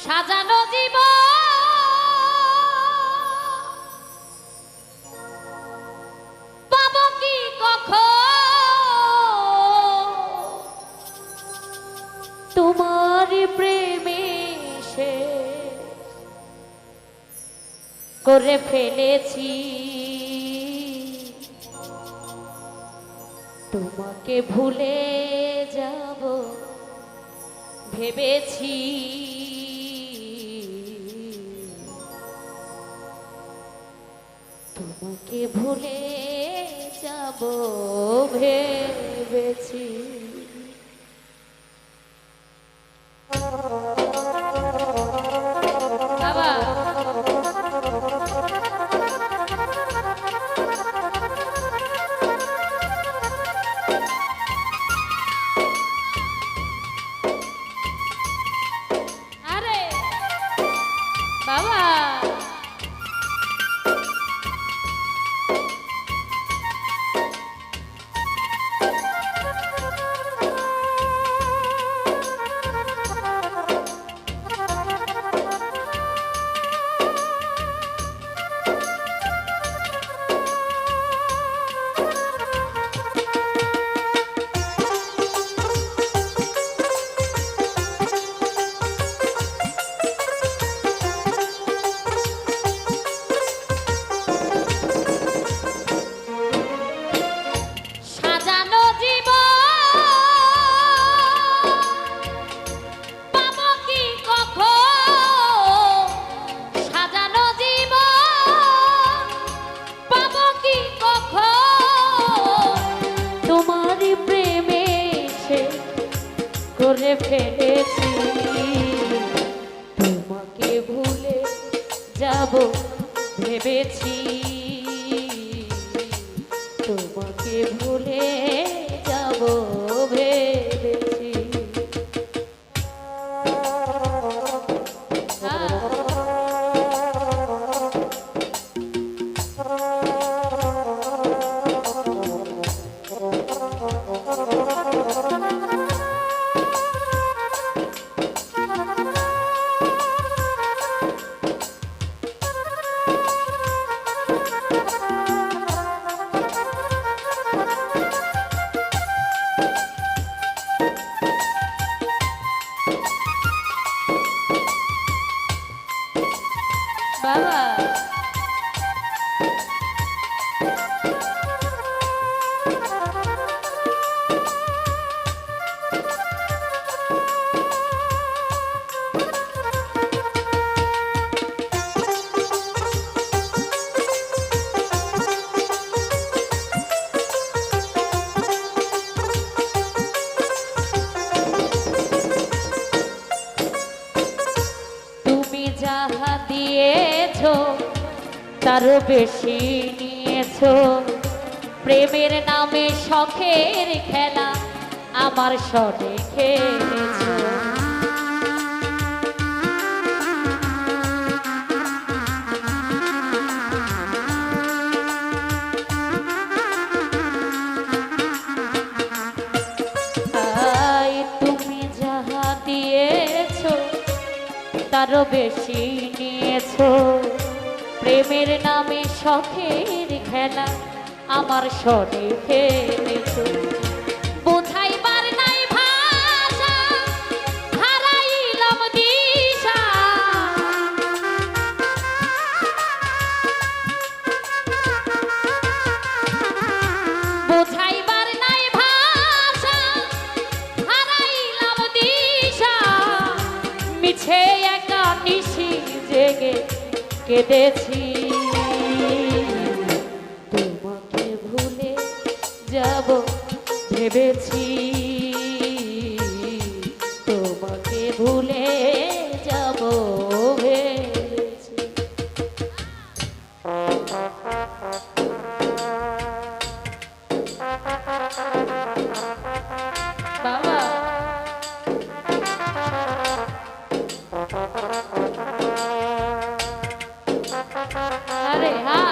সাজানো জীবন পাবো কি কখন তোমার প্রেমে সে করে ফেলেছি তোমাকে ভুলে যাব ভেবেছি তোমাকে ভুলে যাব ভেবেছি বাবা আরে বাবা করে ফেলেছি তোমাকে ভুলে যাব ভেবেছি তোমাকে ভুলে যাব ভেবেছি বাবা তুমি যাহা দিয়েছো তারও বেশি নিয়েছো প্রেমের নামে শখের খেলা আমার সনে খেলেছো তুমি যাহা দিয়েছো তারও বেশি নিয়েছো প্রেমের নামে শখের খেলা আমার সনে খেলেছো বোঝাইবার নাই ভাষা হারাইলাম দিশা বোঝাইবার নাই ভাষা হারাইলাম দিশা মিছে একা নিশি জেগে কেঁদেছি তোমাকে ভুলে যাব ভেবেছি তোমাকে ভুলে যাব ভেবেছি বাবা আরে হ্যাঁ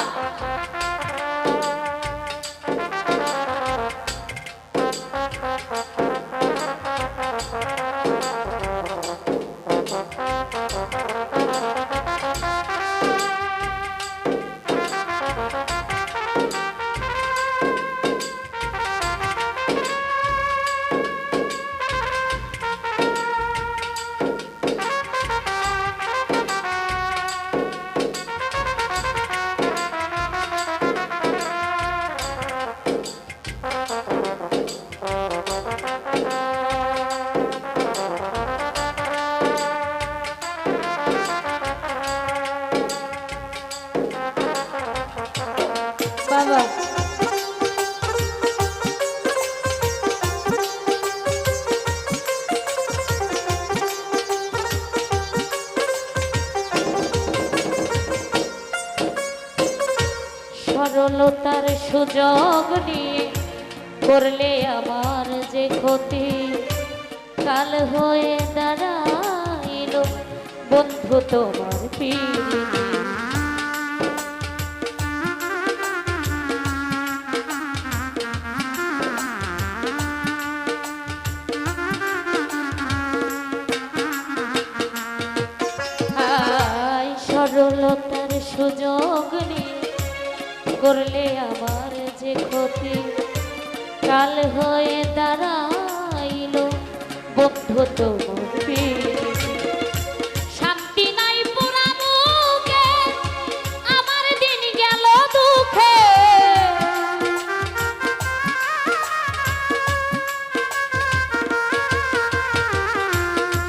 সরলতার সুযোগ নিয়ে করলে আমার যে ক্ষতি, কাল হয়ে দাঁড়াইল বন্ধু তোমার পিরিতি। সরলতার সুযোগ নিয়ে করলে আমার যে ক্ষতি, কাল হয়ে দাঁড়াইল বন্ধু তোমার পিরিতি। শান্তি নাই পুরা বুকে, আমার দিন গেল দুঃখে।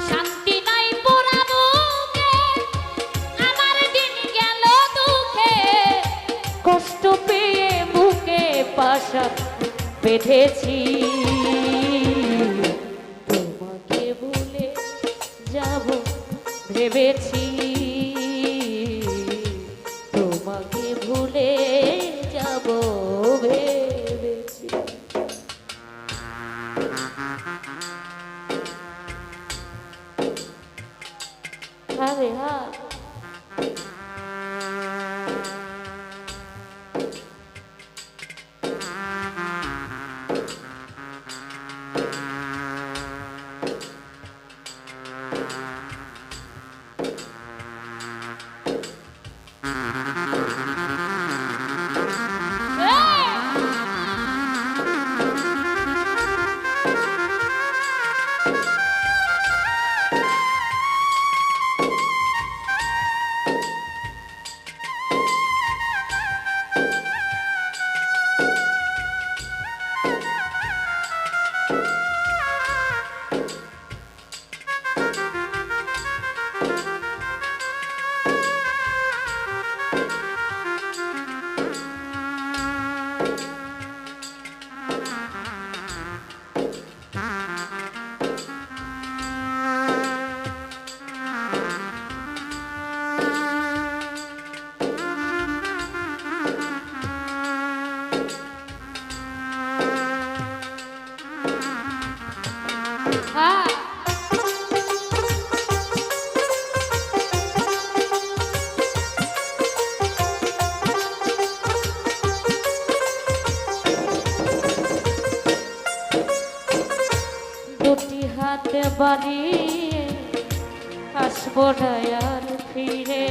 শান্তি নাই পুরা বুকে, আমার দিন গেল দুঃখে। কষ্ট পেয়ে বুকে পাশা বেঁধেছি, তোমাকে ভুলে যাব ভেবেছি, তোমাকে ভুলে যাব ভেবেছি। আরে হ্যাঁ, হ্যাঁ। দুটি হাত বাড়িয়ে আসবো না আর ফিরে,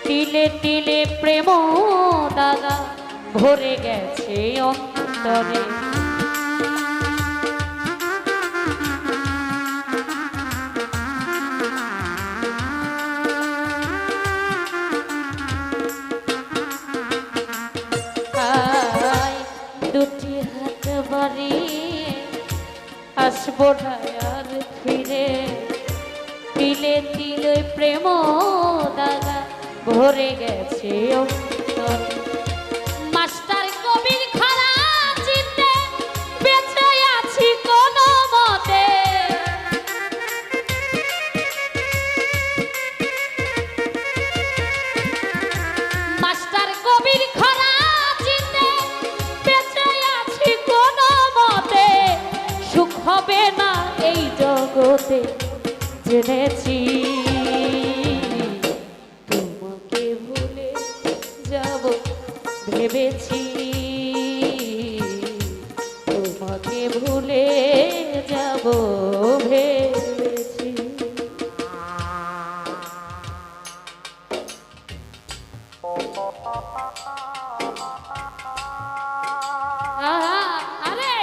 তিলে তিলে প্রেম দাগা ভরে গেছে অন্তরে। দুটি হাত বাড়িয়ে আসবো না আর ফিরে, তিলে তিলে প্রেম দাগা ভরে গেছে অন্তরে। মাস্টার কবির খারা চিনতে বেঁচে আছি কোনো মতে, মাস্টার কবির খারা চিনতে বেঁচে আছি কোনো মতে। সুখ হবে না এই জগতে জেনেছি, তোমাকে ভুলে যাব ভেবেছি, তোমাকে ভুলে যাব ভেবেছি। আরে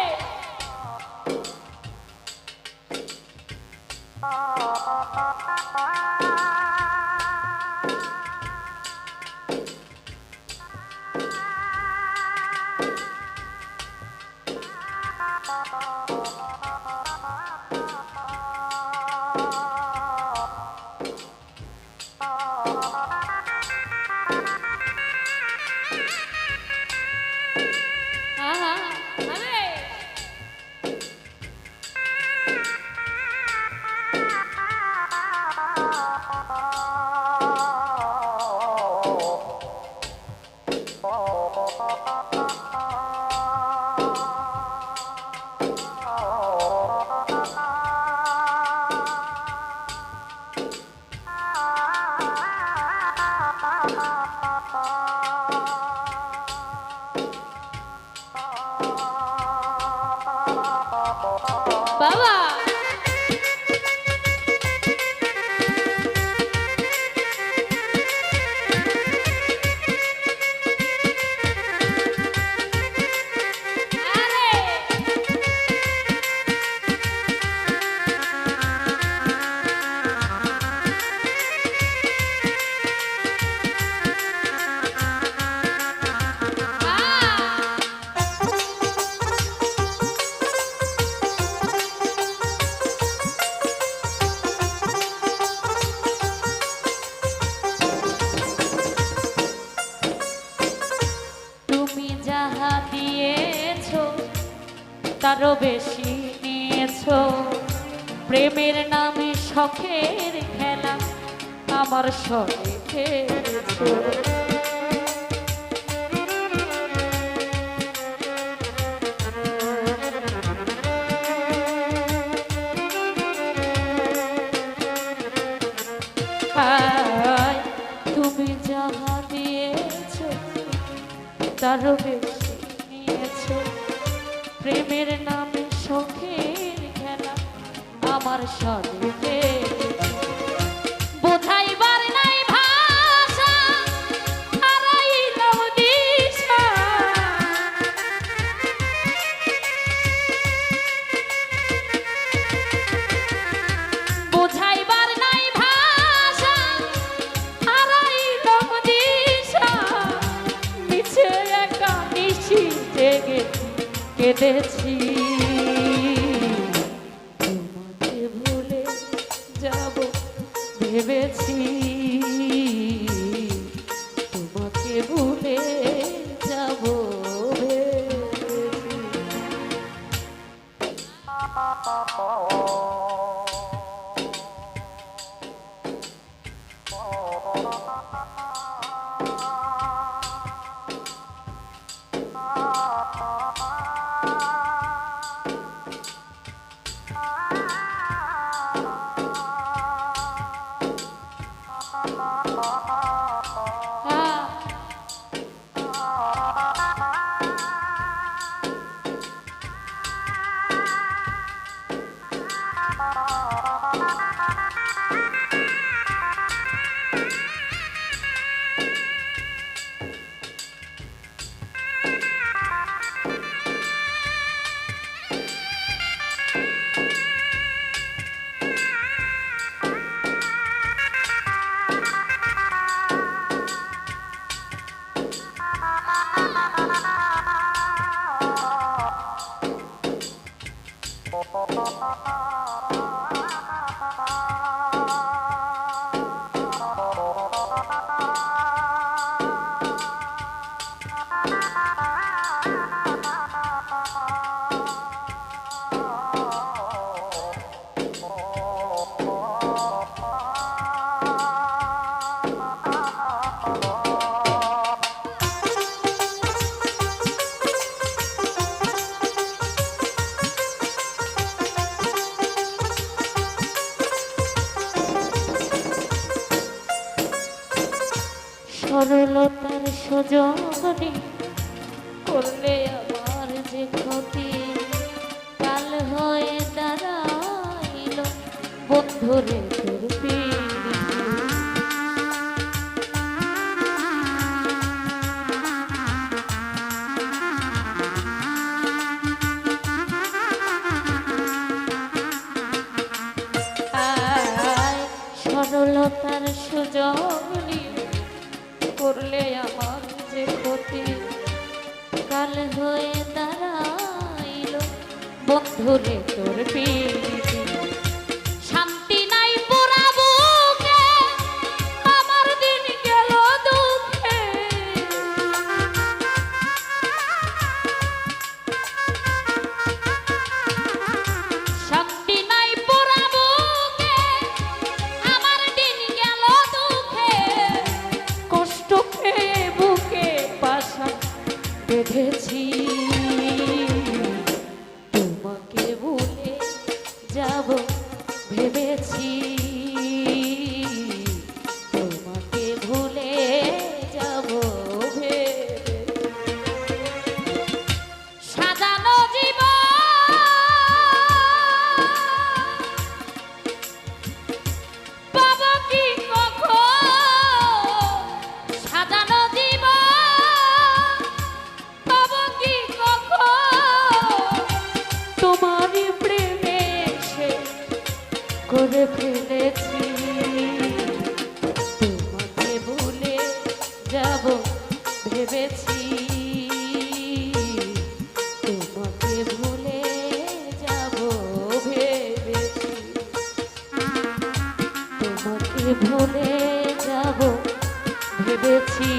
তারও বেশি নিয়েছো প্রেমের নামে শখের খেলা আমার সঙ্গে খেলেছো তুমি যাহা দিয়েছো তারও বেশি নিয়েছো প্রেমের নামে শখের খেলা আমার সঙ্গে বোঝাইবার নাই ভাষা হারাইলাম দিশা বোঝাইবার নাই ভাষা হারাইলাম দিশা মিছে একা নিশি জেগে কেঁদেছি তোমাকে ভুলে যাব ভেবেছি তোমাকে ভুলে যাব সরলতার সুযোগনি করলে আমার যে ক্ষতি কাল হয়ে দাঁড়াইল বন্ধুরে তোর পিড়ি সরলতার সুযোগ করলে আমার যে ক্ষতি কাল হয়ে দাঁড়াইল বন্ধুরে তোর পিড়ি শান্তি নাই পোড়া বুকে আমার দিন গেল দুঃখে শান্তি নাই পোড়া বুকে আমার দিন গেল দুঃখে কষ্ট পেয়ে বুকে পাশা বেঁধেছি তোমাকে ভুলে যাব ভেবেছি তোমাকে ভুলে যাব ভেবেছি সাজানো জীবন পাবো কি কখন সাজানো জীবন পাবো কি কখন তোমারই প্রেমে সে করে ফেলেছি তোমাকে ভুলে যাব ভেবেছি তোমাকে ভুলে যাব ভেবেছি তোমাকে ভুলে যাব ভেবেছি